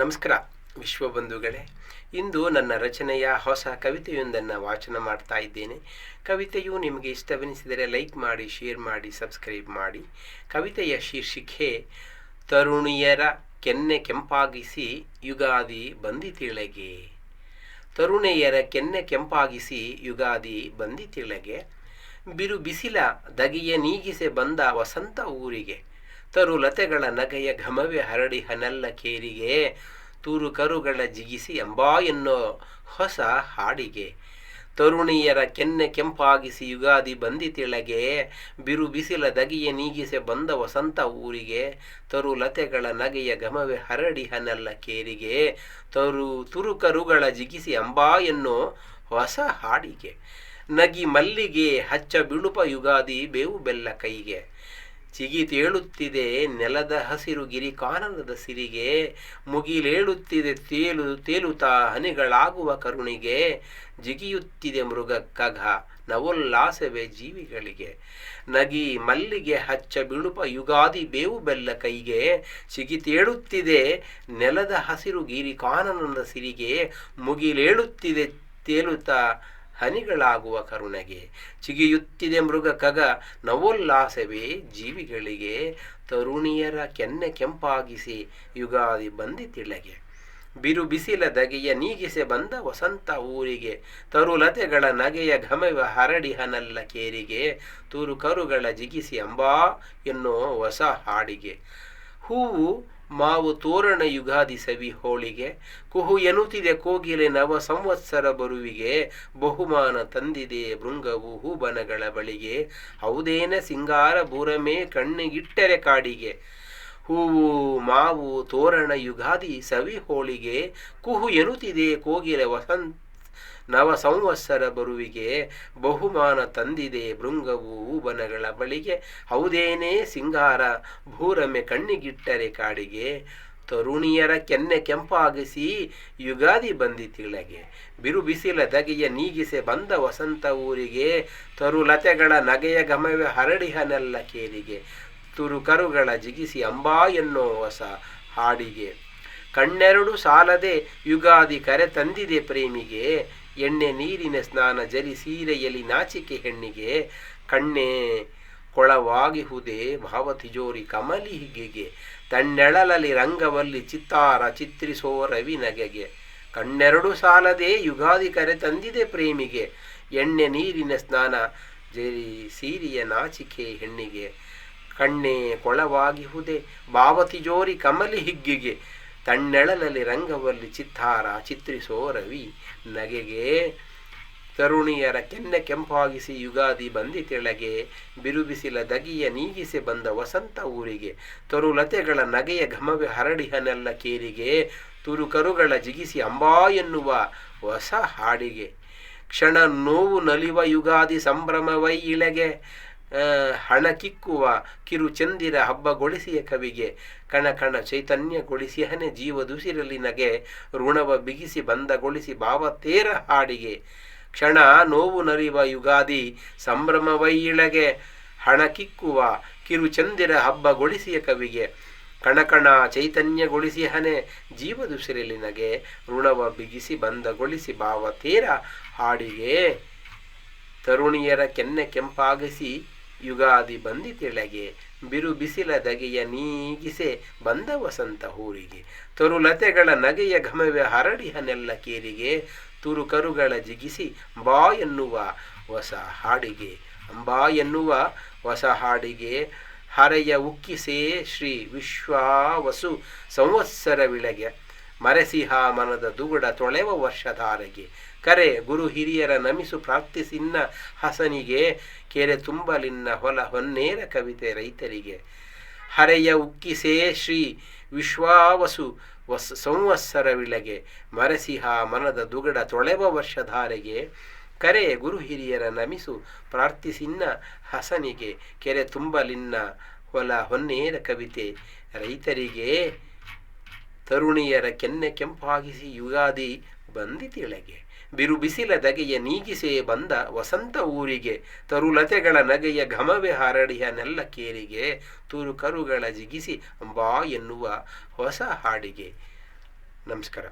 ನಮಸ್ಕಾರ ವಿಶ್ವಬಂಧುಗಳೇ. ಇಂದು ನನ್ನ ರಚನೆಯ ಹೊಸ ಕವಿತೆಯೊಂದನ್ನು ವಾಚನ ಮಾಡ್ತಾ ಇದ್ದೇನೆ. ಕವಿತೆಯು ನಿಮಗೆ ಇಷ್ಟವೆನಿಸಿದರೆ ಲೈಕ್ ಮಾಡಿ, ಶೇರ್ ಮಾಡಿ, ಸಬ್ಸ್ಕ್ರೈಬ್ ಮಾಡಿ. ಕವಿತೆಯ ಶೀರ್ಷಿಕೆ ತರುಣಿಯರ ಕೆನ್ನೆ ಕೆಂಪಾಗಿಸಿ ಯುಗಾದಿ ಬಂದಿತಿಳೆಗೆ. ತರುಣಿಯರ ಕೆನ್ನೆ ಕೆಂಪಾಗಿಸಿ ಯುಗಾದಿ ಬಂದಿತಿಳೆಗೆ. ಬಿರು ಬಿಸಿಲ ದಗಿಯ ನೀಗಿಸೆ ಬಂದ ವಸಂತ ಊರಿಗೆ. ತರುಲತೆಗಳ ನಗೆಯ ಘಮವೇ ಹರಡಿ ಹನೆಲ್ಲ ಕೇರಿಗೆ. ತೂರು ಕರುಗಳ ಜಿಗಿಸಿ ಅಂಬಾ ಎನ್ನೋ ಹೊಸ ಹಾಡಿಗೆ. ತರುಣಿಯರ ಕೆನ್ನೆ ಕೆಂಪಾಗಿಸಿ ಯುಗಾದಿ ಬಂದಿತಿಳೆಗೆ. ಬಿರು ಬಿಸಿಲ ದಗಿಯ ನೀಗಿಸೆ ಬಂದ ವಸಂತ ಊರಿಗೆ. ತರುಲತೆಗಳ ನಗೆಯ ಘಮವೇ ಹರಡಿ ಹನೆಲ್ಲ ಕೇರಿಗೆ. ತುರುಕರುಗಳ ಜಿಗಿಸಿ ಅಂಬಾ ಎನ್ನೋ ಹೊಸ ಹಾಡಿಗೆ. ನಗಿ ಮಲ್ಲಿಗೆ ಹಚ್ಚ ಬಿಳುಪ ಯುಗಾದಿ ಬೇವು ಬೆಲ್ಲ ಕೈಗೆ. ಚಿಗಿತೇಳುತ್ತಿದೆ ನೆಲದ ಹಸಿರು ಗಿರಿ ಕಾನನದ ಸಿರಿಗೆ. ಮುಗಿಲೇಳುತ್ತಿದೆ ತೇಲುತ್ತಾ ಹನಿಗಳಾಗುವ ಕರುಣಿಗೆ. ಜಿಗಿಯುತ್ತಿದೆ ಮೃಗ ಖಗ ನವೋಲ್ಲಾಸವೇ ಜೀವಿಗಳಿಗೆ. ನಗಿ ಮಲ್ಲಿಗೆ ಹಚ್ಚ ಬಿಳುಪ ಯುಗಾದಿ ಬೇವು ಬೆಲ್ಲ ಕೈಗೆ. ಚಿಗಿತೇಳುತ್ತಿದೆ ನೆಲದ ಹಸಿರು ಗಿರಿ ಕಾನನದ ಸಿರಿಗೆ. ಮುಗಿಲೇಳುತ್ತಿದೆ ತೇಲುತ್ತಾ ಹನಿಗಳಾಗುವ ಕರುಣೆಗೆ. ಚಿಗಿಯುತ್ತಿದೆ ಮೃಗ ಖಗ ನವೋಲ್ಲಾಸವೇ ಜೀವಿಗಳಿಗೆ. ತರುಣಿಯರ ಕೆನ್ನೆ ಕೆಂಪಾಗಿಸಿ ಯುಗಾದಿ ಬಂದಿತಿಳೆಗೆ. ಬಿರು ಬಿಸಿಲ ದಗೆಯ ನೀಗಿಸೆ ಬಂದ ವಸಂತ ಊರಿಗೆ. ತರುಲತೆಗಳ ನಗೆಯ ಘಮವ ಹರಡಿ ಹನಲ್ಲ ಕೇರಿಗೆ. ತೂರು ಕರುಗಳ ಜಿಗಿಸಿ ಅಂಬಾ ಎನ್ನೋ ಹೊಸ ಹಾಡಿಗೆ. ಹೂವು ಮಾವು ತೋರಣ ಯುಗಾದಿ ಸವಿ ಹೋಳಿಗೆ. ಕುಹು ಎನ್ನುತ್ತಿದೆ ಕೋಗಿಲೆ ನವ ಸಂವತ್ಸರ ಬರುವಿಗೆ. ಬಹುಮಾನ ತಂದಿದೆ ಭೃಂಗವು ಹೂಬನಗಳ ಬಳಿಗೆ. ಹೌದೇನ ಸಿಂಗಾರ ಬೂರಮೆ ಕಣ್ಣಿಗಿಟ್ಟರೆ ಕಾಡಿಗೆ. ಹೂವು ಮಾವು ತೋರಣ ಯುಗಾದಿ ಸವಿ ಹೋಳಿಗೆ. ಕುಹು ಎನ್ನುತ್ತಿದೆ ಕೋಗಿಲೆ ನವ ಸಂವತ್ಸರ ಬರುವಿಗೆ. ಬಹುಮಾನ ತಂದಿದೆ ಭೃಂಗವು ಹೂಬನಗಳ ಬಳಿಗೆ. ಹೌದೇನೇ ಸಿಂಗಾರ ಭೂರಮೆ ಕಣ್ಣಿಗಿಟ್ಟರೆ ಕಾಡಿಗೆ. ತರುಣಿಯರ ಕೆನ್ನೆ ಕೆಂಪಾಗಿಸಿ ಯುಗಾದಿ ಬಂದಿತಿಳೆಗೆ. ಬಿರು ಬಿಸಿಲ ದಗೆಯ ನೀಗಿಸೆ ಬಂದ ವಸಂತ ಊರಿಗೆ. ತರುಲತೆಗಳ ನಗೆಯ ಘಮವೇ ಹರಡಿಹನೆಲ್ಲ ಕೇರಿಗೆ. ತುರು ಕರುಗಳ ಜಿಗಿಸಿ ಅಂಬಾ ಎನ್ನೋ ಹೊಸ ಹಾಡಿಗೆ. ಕಣ್ಣೆರಡು ಸಾಲದೆ ಯುಗಾದಿ ಕರೆ ತಂದಿದೆ ಪ್ರೇಮಿಗೆ. ಎಣ್ಣೆ ನೀರಿನ ಸ್ನಾನ ಜರಿ ಸೀರೆಯಲಿ ನಾಚಿಕೆ ಹೆಣ್ಣಿಗೆ. ಕಣ್ಣೆ ಕೊಳವಾಗಿಹುದೇ ಭಾವ ತಿಜೋರಿ ಕಮಲಿ ಹಿಗೆಗೆ. ತಣ್ಣೆಳಲಲಿ ರಂಗವಲ್ಲಿ ಚಿತ್ತಾರ ಚಿತ್ರಿಸೋ ರವಿ ನಗೆಗೆ. ಕಣ್ಣೆರಡು ಸಾಲದೆ ಯುಗಾದಿ ಕರೆ ತಂದಿದೆ ಪ್ರೇಮಿಗೆ. ಎಣ್ಣೆ ನೀರಿನ ಸ್ನಾನ ಜರಿ ಸೀರೆಯ ನಾಚಿಕೆ ಹೆಣ್ಣಿಗೆ. ಕಣ್ಣೆ ಕೊಳವಾಗಿಹುದೇ ಭಾವ ತಿಜೋರಿ ಕಮಲಿ ಹಿಗ್ಗಿಗೆ. ತಣ್ಣೆಳಲಲ್ಲಿ ರಂಗವಲ್ಲಿ ಚಿತ್ತಾರ ಚಿತ್ರಿಸೋ ರವಿ ನಗೆಗೆ. ತರುಣಿಯರ ಕೆನ್ನೆ ಕೆಂಪಾಗಿಸಿ ಯುಗಾದಿ ಬಂದಿತಿಳೆಗೆ. ಬಿರುಬಿಸಿಲ ದಗಿಯ ನೀಗಿಸೆ ಬಂದ ವಸಂತ ಊರಿಗೆ. ತರುಲತೆಗಳ ನಗೆಯ ಘಮವೇ ಹರಡಿಹನೆಲ್ಲ ಕೇರಿಗೆ. ತುರುಕರುಗಳ ಜಿಗಿಸಿ ಅಂಬಾ ಎನ್ನುವ ಹೊಸ ಹಾಡಿಗೆ. ಕ್ಷಣ ನೋವು ನಲಿವ ಯುಗಾದಿ ಸಂಭ್ರಮವೈ ಇಳೆಗೆ. ಹಣಕಿಕ್ಕುವ ಕಿರು ಚಂದಿರ ಹಬ್ಬಗೊಳಿಸಿಯ ಕವಿಗೆ. ಕಣ ಕಣ ಚೈತನ್ಯಗೊಳಿಸಿಹನೆ ಜೀವದುಸಿರಲಿ ನಗೆ. ಋಣವ ಬಿಗಿಸಿ ಬಂದಗೊಳಿಸಿ ಭಾವತೇರ ಹಾಡಿಗೆ. ಕ್ಷಣ ನೋವು ನಲಿವ ಯುಗಾದಿ ಸಂಭ್ರಮವೈ ಇಳೆಗೆ. ಹಣಕಿಕ್ಕುವ ಕಿರು ಚಂದಿರ ಹಬ್ಬಗೊಳಿಸಿಯ ಕವಿಗೆ. ಕಣಕಣ ಚೈತನ್ಯಗೊಳಿಸಿಹನೆ ಜೀವದುಸಿರಲಿ ನಗೆ. ಋಣವ ಬಿಗಿಸಿ ಬಂದಗೊಳಿಸಿ ಭಾವತೇರ ಹಾಡಿಗೆ. ತರುಣಿಯರ ಕೆನ್ನೆ ಕೆಂಪಾಗಿಸಿ ಯುಗಾದಿ ಬಂದಿತಿಳೆಗೆ. ಬಿರು ಬಿಸಿಲ ದಗೆಯ ನೀಗಿಸೆ ಬಂದ ವಸಂತ ಊರಿಗೆ. ತರುಲತೆಗಳ ನಗೆಯ ಘಮವೇ ಹರಡಿಹನೆಲ್ಲ ಕೇರಿಗೆ. ತುರು ಕರುಗಳ ಜಿಗಿಸಿ ಅಂಬಾ ಎನ್ನುವ ಹೊಸ ಹಾಡಿಗೆ. ಅಂಬಾ ಎನ್ನುವ ಹೊಸ ಹಾಡಿಗೆ. ಹರೆಯ ಉಕ್ಕಿಸೇ ಶ್ರೀ ವಿಶ್ವಾವಸು ಸಂವತ್ಸರ ವಿಳೆಗೆ. ಮರೆಸಿಹ ಮನದ ದುಗುಡ ತೊಳೆವ ವರ್ಷಧಾರೆಗೆ. ಕರೆ ಗುರು ಹಿರಿಯರ ನಮಿಸು ಪ್ರಾರ್ಥಿಸಿನ್ನ ಹಸನಿಗೆ. ಕೆರೆ ತುಂಬಲಿನ್ನ ಹೊಲ ಹೊನ್ನೇರ ಕವಿತೆ ರೈತರಿಗೆ. ಹರೆಯ ಉಕ್ಕಿಸೇ ಶ್ರೀ ವಿಶ್ವಾವಸು ಸಂವತ್ಸರ ವಿಳೆಗೆ. ಮರೆಸಿಹ ಮನದ ದುಗಡ ತೊಳೆವ ವರ್ಷಧಾರೆಗೆ. ಕರೆ ಗುರು ಹಿರಿಯರ ನಮಿಸು ಪ್ರಾರ್ಥಿಸಿನ್ನ ಹಸನಿಗೆ. ಕೆರೆ ತುಂಬಲಿನ್ನ ಹೊಲ ಹೊನ್ನೇರ ಕವಿತೆ ರೈತರಿಗೆ. ತರುಣಿಯರ ಕೆನ್ನೆ ಕೆಂಪಾಗಿಸಿ ಯುಗಾದಿ ಬಂದಿತಿಳೆಗೆ. ಬಿರು ಬಿಸಿಲ ದಗೆಯ ನೀಗಿಸೇ ಬಂದ ವಸಂತ ಊರಿಗೆ. ತರುಲತೆಗಳ ನಗೆಯ ಘಮವೇ ಹರಡಿಹನೆಲ್ಲ ಕೇರಿಗೆ. ತುರು ಕರುಗಳ ಜಿಗಿಸಿ ಅಂಬಾ ಎನ್ನುವ ಹೊಸ ಹಾಡಿಗೆ. ನಮಸ್ಕಾರ.